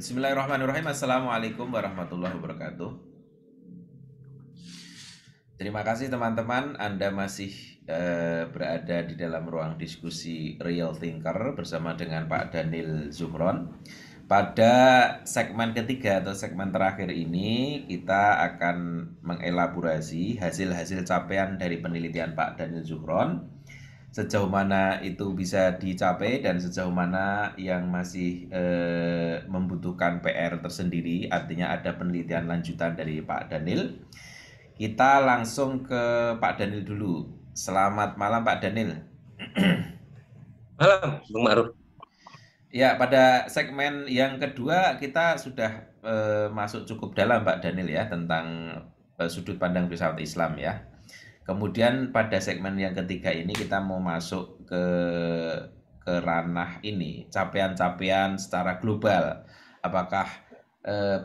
Bismillahirrahmanirrahim. Assalamualaikum warahmatullahi wabarakatuh. Terima kasih teman-teman, Anda masih berada di dalam ruang diskusi Real Thinker bersama dengan Pak Daniel Zumron. Pada segmen ketiga atau segmen terakhir ini, kita akan mengelaborasi hasil-hasil capaian dari penelitian Pak Daniel Zumron, sejauh mana itu bisa dicapai dan sejauh mana yang masih membutuhkan PR tersendiri, artinya ada penelitian lanjutan dari Pak Daniel. Kita langsung ke Pak Daniel dulu. Selamat malam Pak Daniel. Malam, Bung Ma'ruf. Ya, pada segmen yang kedua kita sudah masuk cukup dalam Pak Daniel ya tentang sudut pandang filsafat Islam ya. Kemudian pada segmen yang ketiga ini kita mau masuk ke ranah ini, capaian-capaian secara global. Apakah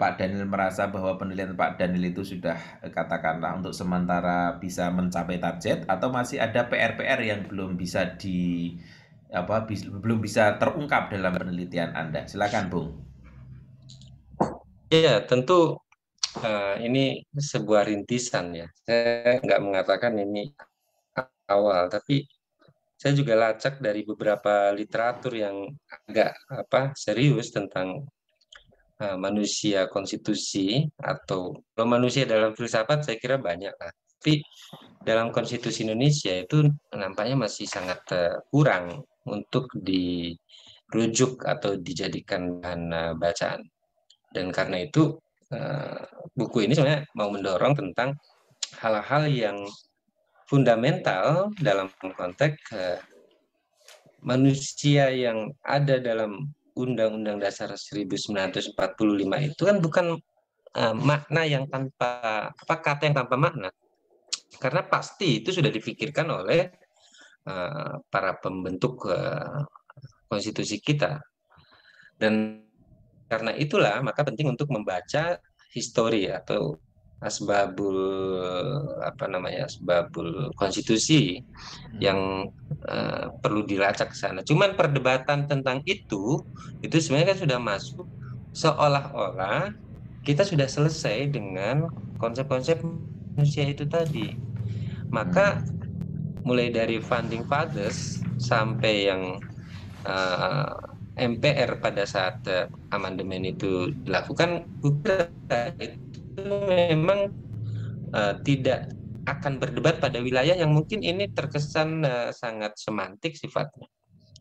Pak Daniel merasa bahwa penelitian Pak Daniel itu sudah katakanlah untuk sementara bisa mencapai target atau masih ada PR-PR yang belum bisa belum bisa terungkap dalam penelitian Anda? Silakan, Bung. Ya, tentu ini sebuah rintisan ya. Saya nggak mengatakan ini awal, tapi saya juga lacak dari beberapa literatur yang agak serius tentang manusia konstitusi atau kalau manusia dalam filsafat saya kira banyak lah. Tapi dalam konstitusi Indonesia itu nampaknya masih sangat kurang untuk dirujuk atau dijadikan bahan bacaan. Dan karena itu eh, buku ini sebenarnya mau mendorong tentang hal-hal yang fundamental dalam konteks manusia yang ada dalam Undang-Undang Dasar 1945 itu kan bukan makna yang tanpa kata yang tanpa makna, karena pasti itu sudah difikirkan oleh para pembentuk konstitusi kita. Dan karena itulah maka penting untuk membaca histori atau asbabul asbabul konstitusi Hmm. yang perlu dilacak ke sana. Cuman perdebatan tentang itu sebenarnya kan sudah masuk seolah-olah kita sudah selesai dengan konsep-konsep manusia itu tadi. Maka Hmm. mulai dari founding fathers sampai yang eh, MPR pada saat amandemen itu dilakukan, itu memang tidak akan berdebat pada wilayah yang mungkin ini terkesan sangat semantik sifatnya,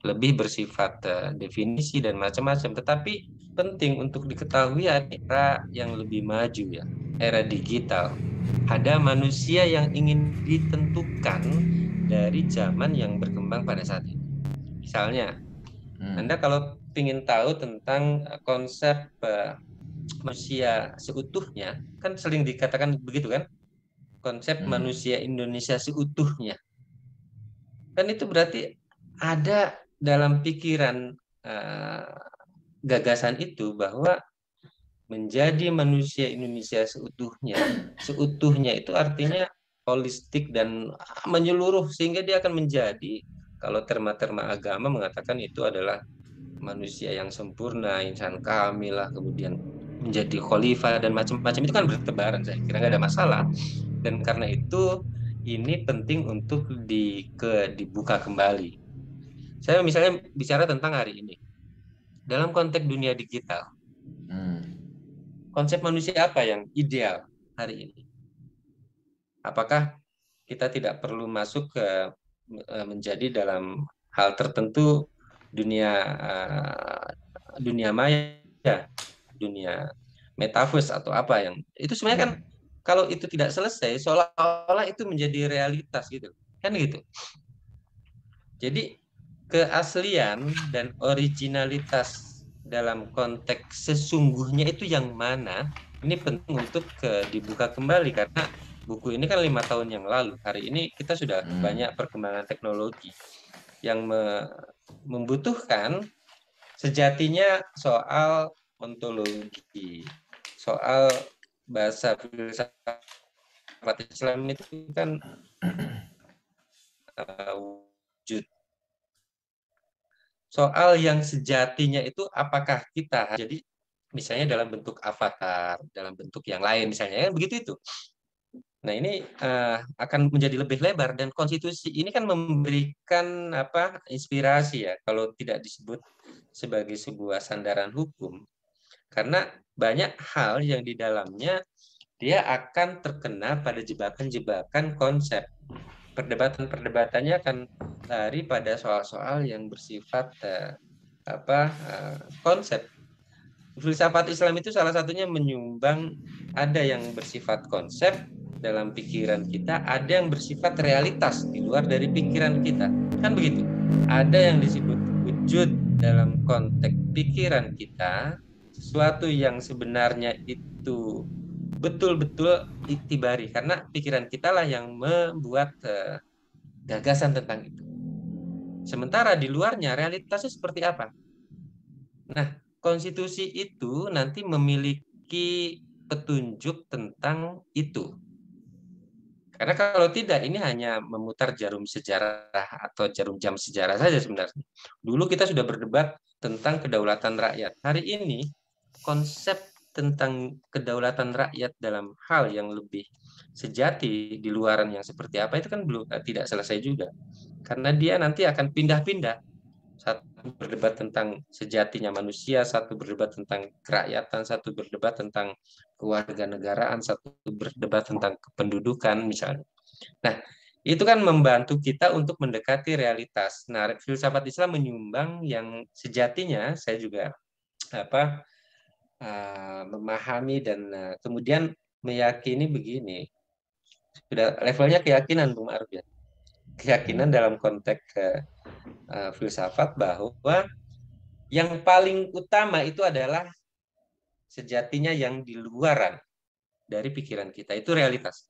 lebih bersifat definisi dan macam-macam. Tetapi penting untuk diketahui ada era yang lebih maju ya, era digital. Ada manusia yang ingin ditentukan dari zaman yang berkembang pada saat ini. Misalnya, Hmm. Anda kalau ingin tahu tentang konsep manusia seutuhnya, kan sering dikatakan begitu kan? Konsep Hmm. manusia Indonesia seutuhnya. Kan itu berarti ada dalam pikiran eh, gagasan itu bahwa menjadi manusia Indonesia seutuhnya, seutuhnya itu artinya holistik dan menyeluruh sehingga dia akan menjadi, kalau terma-terma agama mengatakan itu adalah manusia yang sempurna, insan kamil lah, kemudian menjadi khalifah dan macam-macam itu kan bertebaran. Saya kira nggak ada masalah. Dan karena itu ini penting untuk dibuka kembali. Saya misalnya bicara tentang hari ini dalam konteks dunia digital, Hmm. konsep manusia apa yang ideal hari ini? Apakah kita tidak perlu masuk ke menjadi dalam hal tertentu dunia dunia maya, dunia metaverse atau apa yang itu sebenarnya kan, kalau itu tidak selesai seolah-olah itu menjadi realitas gitu kan gitu. Jadi keaslian dan originalitas dalam konteks sesungguhnya itu yang mana, ini penting untuk dibuka kembali karena buku ini kan 5 tahun yang lalu. Hari ini kita sudah Hmm. banyak perkembangan teknologi yang membutuhkan sejatinya soal ontologi, soal bahasa filsafat Islam itu kan wujud. Soal yang sejatinya itu apakah kita jadi misalnya dalam bentuk avatar, dalam bentuk yang lain misalnya, kan begitu itu. Nah, ini akan menjadi lebih lebar, dan konstitusi ini kan memberikan inspirasi ya, kalau tidak disebut sebagai sebuah sandaran hukum, karena banyak hal yang di dalamnya dia akan terkena pada jebakan-jebakan konsep. Perdebatan-perdebatannya akan lari pada soal-soal yang bersifat konsep. Filsafat Islam itu salah satunya menyumbang, ada yang bersifat konsep dalam pikiran kita, ada yang bersifat realitas di luar dari pikiran kita. Kan begitu. Ada yang disebut wujud dalam konteks pikiran kita, sesuatu yang sebenarnya itu betul-betul itibari, karena pikiran kita lah yang membuat gagasan tentang itu. Sementara di luarnya realitasnya seperti apa? Nah, konstitusi itu nanti memiliki petunjuk tentang itu. Karena kalau tidak, ini hanya memutar jarum sejarah atau jarum jam sejarah saja sebenarnya. Dulu kita sudah berdebat tentang kedaulatan rakyat. Hari ini, konsep tentang kedaulatan rakyat dalam hal yang lebih sejati di luaran yang seperti apa itu kan belum tidak selesai juga. Karena dia nanti akan pindah-pindah. Satu berdebat tentang sejatinya manusia, satu berdebat tentang kerakyatan, satu berdebat tentang kewarganegaraan, satu berdebat tentang kependudukan misalnya. Nah, itu kan membantu kita untuk mendekati realitas. Nah, filsafat Islam menyumbang yang sejatinya saya juga memahami dan kemudian meyakini begini. Sudah levelnya keyakinan, Bung Arif ya. Keyakinan dalam konteks filsafat bahwa yang paling utama itu adalah sejatinya yang di luaran dari pikiran kita, itu realitas.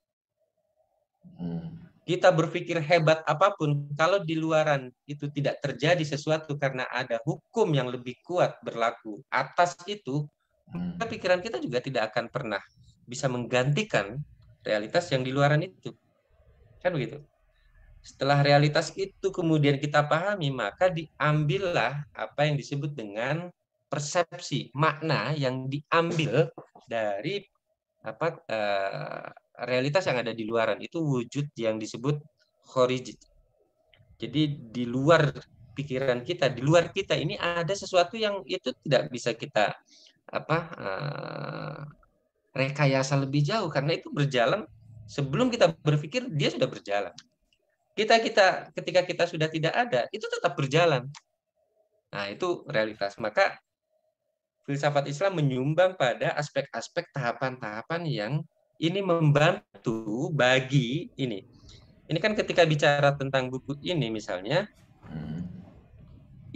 Kita berpikir hebat apapun, kalau di luaran itu tidak terjadi sesuatu karena ada hukum yang lebih kuat berlaku atas itu, maka pikiran kita juga tidak akan pernah bisa menggantikan realitas yang di luaran itu. Kan begitu. Setelah realitas itu kemudian kita pahami, maka diambillah apa yang disebut dengan persepsi, makna yang diambil dari realitas yang ada di luaran. Itu wujud yang disebut kharij. Jadi di luar pikiran kita, di luar kita ini ada sesuatu yang itu tidak bisa kita rekayasa lebih jauh, karena itu berjalan sebelum kita berpikir, dia sudah berjalan. Ketika kita sudah tidak ada, itu tetap berjalan. Nah, itu realitas. Maka filsafat Islam menyumbang pada aspek-aspek tahapan-tahapan yang ini membantu bagi ini. Ini kan ketika bicara tentang buku ini misalnya,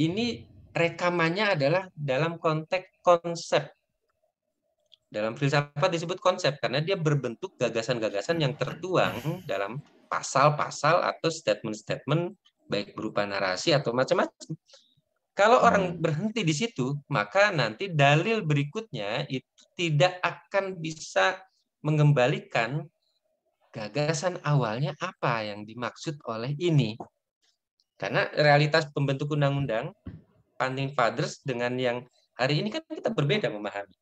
ini rekamannya adalah dalam konteks konsep. Dalam filsafat disebut konsep karena dia berbentuk gagasan-gagasan yang tertuang dalam pasal-pasal atau statement-statement baik berupa narasi atau macam-macam. Kalau orang berhenti di situ, maka nanti dalil berikutnya itu tidak akan bisa mengembalikan gagasan awalnya apa yang dimaksud oleh ini. Karena realitas pembentuk undang-undang, founding fathers dengan yang hari ini kan kita berbeda memahami.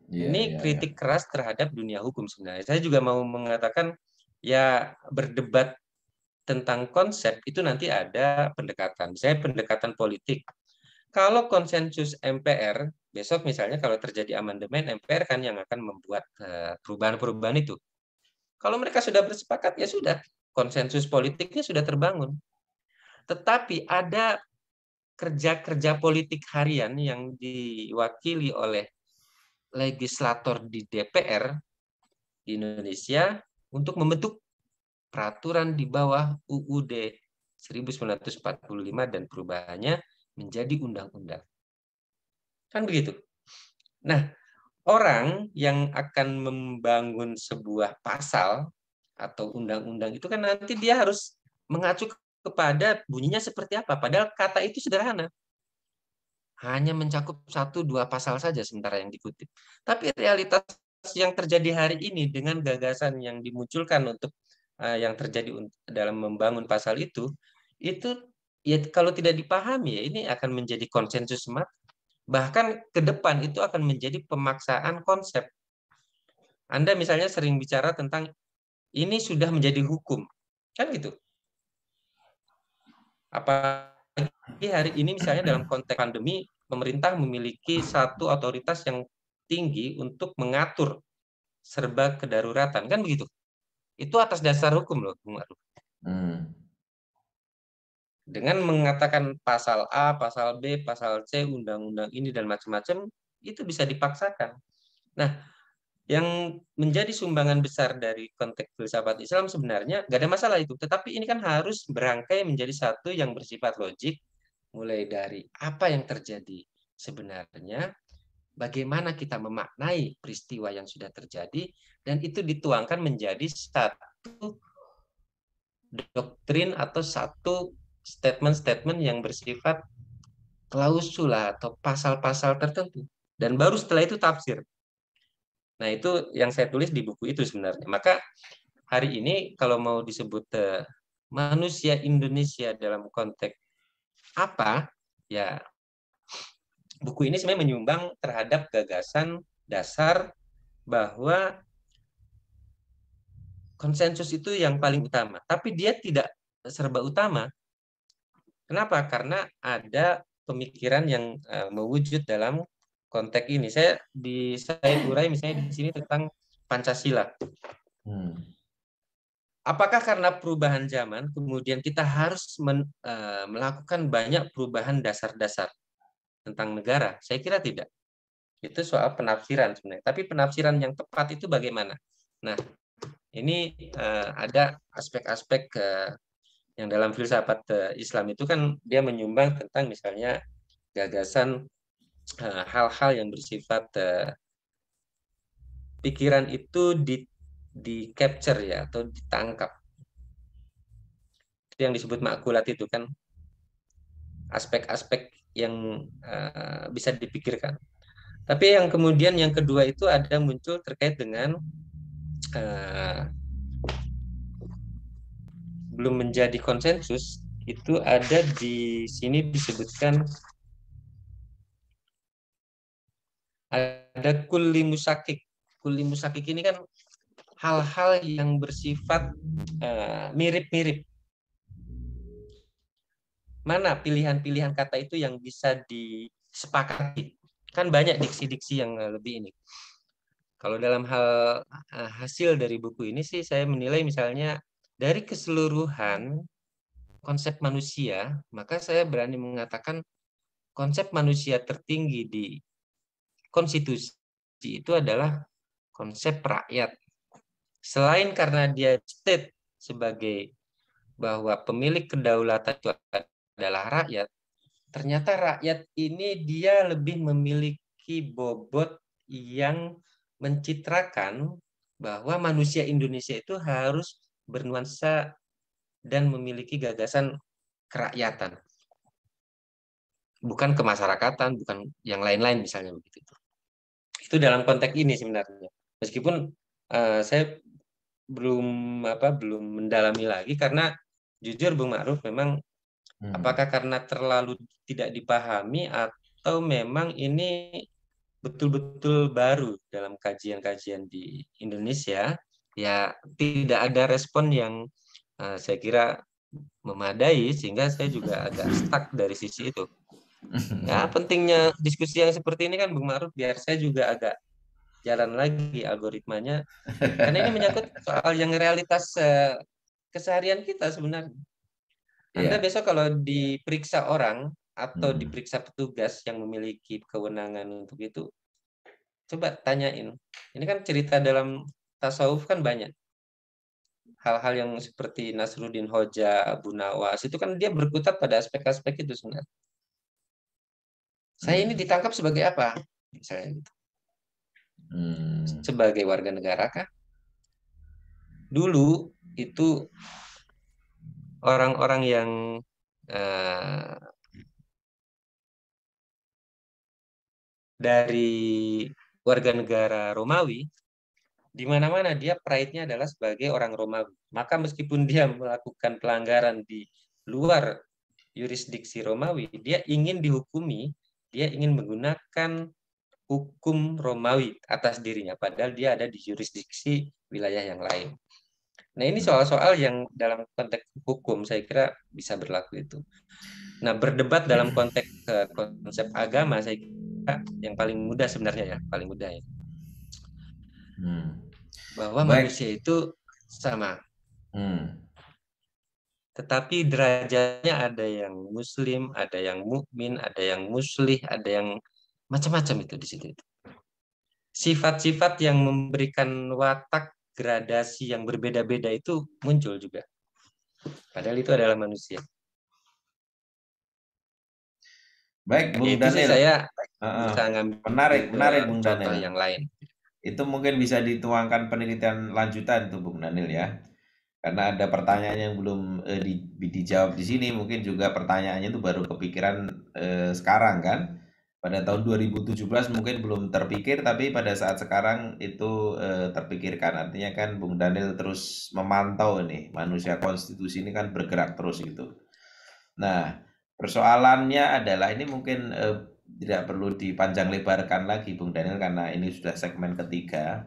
Ini kritik keras terhadap dunia hukum sebenarnya. Saya juga mau mengatakan, ya berdebat tentang konsep itu nanti ada pendekatan. Saya pendekatan politik. Kalau konsensus MPR, besok misalnya kalau terjadi amandemen, MPR kan yang akan membuat perubahan-perubahan itu. Kalau mereka sudah bersepakat, ya sudah. Konsensus politiknya sudah terbangun. Tetapi ada kerja-kerja politik harian yang diwakili oleh legislator di DPR di Indonesia untuk membentuk peraturan di bawah UUD 1945 dan perubahannya menjadi undang-undang. Kan begitu. Nah, orang yang akan membangun sebuah pasal atau undang-undang itu kan nanti dia harus mengacu kepada bunyinya seperti apa. Padahal kata itu sederhana. Hanya mencakup 1-2 pasal saja sementara yang dikutip. Tapi realitas yang terjadi hari ini dengan gagasan yang dimunculkan untuk yang terjadi dalam membangun pasal itu ya kalau tidak dipahami ya ini akan menjadi konsensus semata. Bahkan ke depan itu akan menjadi pemaksaan konsep. Anda misalnya sering bicara tentang ini sudah menjadi hukum, kan gitu. Apalagi hari ini misalnya dalam konteks pandemi, pemerintah memiliki satu otoritas yang tinggi untuk mengatur serba kedaruratan, kan begitu. Itu atas dasar hukum loh, Bung Aruf. Dengan mengatakan pasal A, pasal B, pasal C, undang-undang ini dan macam-macam, itu bisa dipaksakan. Nah, yang menjadi sumbangan besar dari konteks filsafat Islam sebenarnya nggak ada masalah itu. Tetapi ini kan harus berangkai menjadi satu yang bersifat logik, mulai dari apa yang terjadi sebenarnya, bagaimana kita memaknai peristiwa yang sudah terjadi, dan itu dituangkan menjadi satu doktrin atau satu statement-statement yang bersifat klausul atau pasal-pasal tertentu. Dan baru setelah itu tafsir. Nah, itu yang saya tulis di buku itu sebenarnya. Maka hari ini kalau mau disebut manusia Indonesia dalam konteks apa, ya buku ini sebenarnya menyumbang terhadap gagasan dasar bahwa konsensus itu yang paling utama. Tapi dia tidak serba utama. Kenapa? Karena ada pemikiran yang mewujud dalam konteks ini. Saya urai misalnya di sini tentang Pancasila. Apakah karena perubahan zaman kemudian kita harus melakukan banyak perubahan dasar-dasar tentang negara? Saya kira tidak. Itu soal penafsiran sebenarnya. Tapi penafsiran yang tepat itu bagaimana? Nah, ini ada aspek-aspek yang dalam filsafat Islam itu kan dia menyumbang tentang misalnya gagasan hal-hal yang bersifat pikiran itu di capture ya atau ditangkap. Itu yang disebut makulat itu kan aspek-aspek yang bisa dipikirkan. Tapi yang kemudian yang kedua itu ada muncul terkait dengan belum menjadi konsensus, itu ada di sini disebutkan ada kulli musakik. Kulli musakik ini kan hal-hal yang bersifat mirip-mirip. Mana pilihan-pilihan kata itu yang bisa disepakati? Kan banyak diksi-diksi yang lebih ini. Kalau dalam hal hasil dari buku ini sih saya menilai misalnya dari keseluruhan konsep manusia, maka saya berani mengatakan konsep manusia tertinggi di konstitusi itu adalah konsep rakyat. Selain karena dia state sebagai bahwa pemilik kedaulatan itu adalah rakyat, ternyata rakyat ini dia lebih memiliki bobot yang mencitrakan bahwa manusia Indonesia itu harus bernuansa dan memiliki gagasan kerakyatan. Bukan kemasyarakatan, bukan yang lain-lain misalnya begitu. Itu dalam konteks ini sebenarnya. Meskipun saya belum mendalami lagi karena jujur Bung Ma'ruf memang apakah karena terlalu tidak dipahami atau memang ini betul-betul baru dalam kajian-kajian di Indonesia, ya tidak ada respon yang saya kira memadai sehingga saya juga agak stuck dari sisi itu. Ya, pentingnya diskusi yang seperti ini kan Bung Ma'ruf biar saya juga agak jalan lagi algoritmanya. Karena ini menyangkut soal yang realitas keseharian kita sebenarnya. Anda besok kalau diperiksa orang atau diperiksa petugas yang memiliki kewenangan untuk itu, coba tanyain. Ini kan cerita dalam tasawuf kan banyak. Hal-hal yang seperti Nasruddin Hoja, Abu Nawas, itu kan dia berkutat pada aspek-aspek itu sebenarnya. Saya ini ditangkap sebagai apa? Misalnya gitu. Sebagai warga negara kah? Dulu itu orang-orang yang dari warga negara Romawi, di mana-mana dia pride-nya adalah sebagai orang Romawi. Maka meskipun dia melakukan pelanggaran di luar yurisdiksi Romawi, dia ingin dihukumi dia ingin menggunakan hukum Romawi atas dirinya, padahal dia ada di jurisdiksi wilayah yang lain. Nah, ini soal-soal yang dalam konteks hukum saya kira bisa berlaku itu. Nah, berdebat dalam konteks konsep agama saya kira yang paling mudah sebenarnya ya, paling mudah ya. Bahwa Baik. manusia itu sama. Hmm. Tetapi derajatnya ada yang muslim, ada yang mukmin, ada yang muslih, ada yang macam-macam itu di situ. Sifat-sifat yang memberikan watak gradasi yang berbeda-beda itu muncul juga. Padahal itu adalah manusia. Baik, Bung Itu sih Daniel. saya bisa ngambil Menarik, Bung contoh Daniel. yang lain. Itu mungkin bisa dituangkan penelitian lanjutan tuh, Bung Daniel ya. Karena ada pertanyaan yang belum dijawab di sini, mungkin juga pertanyaannya itu baru kepikiran sekarang kan. Pada tahun 2017 mungkin belum terpikir, tapi pada saat sekarang itu terpikirkan. Artinya kan Bung Daniel terus memantau nih, manusia konstitusi ini kan bergerak terus gitu. Nah, persoalannya adalah ini mungkin tidak perlu dipanjang lebarkan lagi Bung Daniel karena ini sudah segmen ketiga.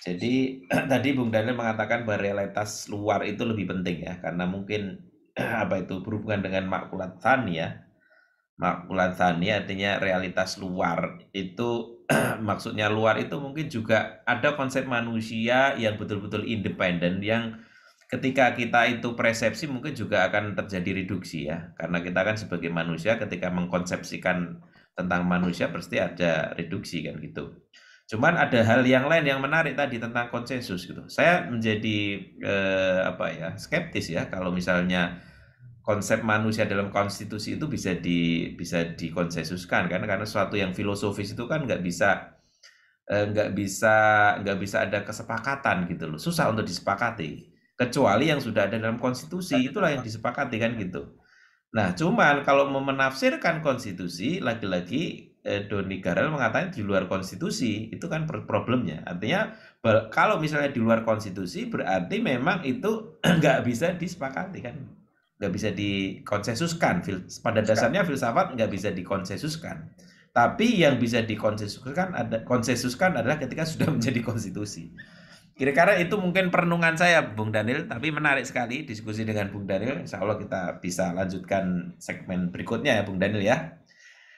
Jadi tadi Bung Daniel mengatakan bahwa realitas luar itu lebih penting ya, karena mungkin apa itu berhubungan dengan makulat tsani ya. Makulat tsani artinya realitas luar itu maksudnya luar itu mungkin juga ada konsep manusia yang betul-betul independen yang ketika kita itu persepsi mungkin juga akan terjadi reduksi ya. Karena kita kan sebagai manusia ketika mengkonsepsikan tentang manusia pasti ada reduksi kan gitu. Cuman ada hal yang lain yang menarik tadi tentang konsensus gitu. Saya menjadi apa ya skeptis ya kalau misalnya konsep manusia dalam konstitusi itu bisa dikonsensuskan kan karena sesuatu yang filosofis itu kan nggak bisa ada kesepakatan gitu loh, susah untuk disepakati kecuali yang sudah ada dalam konstitusi itulah yang disepakati kan gitu. Nah, cuman kalau mau menafsirkan konstitusi, lagi-lagi Doni Garel mengatakan di luar konstitusi, itu kan problemnya. Artinya kalau misalnya di luar konstitusi berarti memang itu nggak bisa disepakati kan, nggak bisa dikonsensuskan. Pada dasarnya filsafat nggak bisa dikonsensuskan. Tapi yang bisa konsensuskan adalah ketika sudah menjadi konstitusi. Kira-kira itu mungkin perenungan saya, Bung Daniel, tapi menarik sekali diskusi dengan Bung Daniel. Insya Allah kita bisa lanjutkan segmen berikutnya ya, Bung Daniel ya.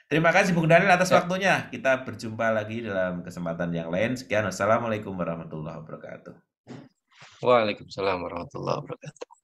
Terima kasih Bung Daniel atas waktunya. Kita berjumpa lagi dalam kesempatan yang lain. Sekian, wassalamualaikum warahmatullahi wabarakatuh. Waalaikumsalam warahmatullahi wabarakatuh.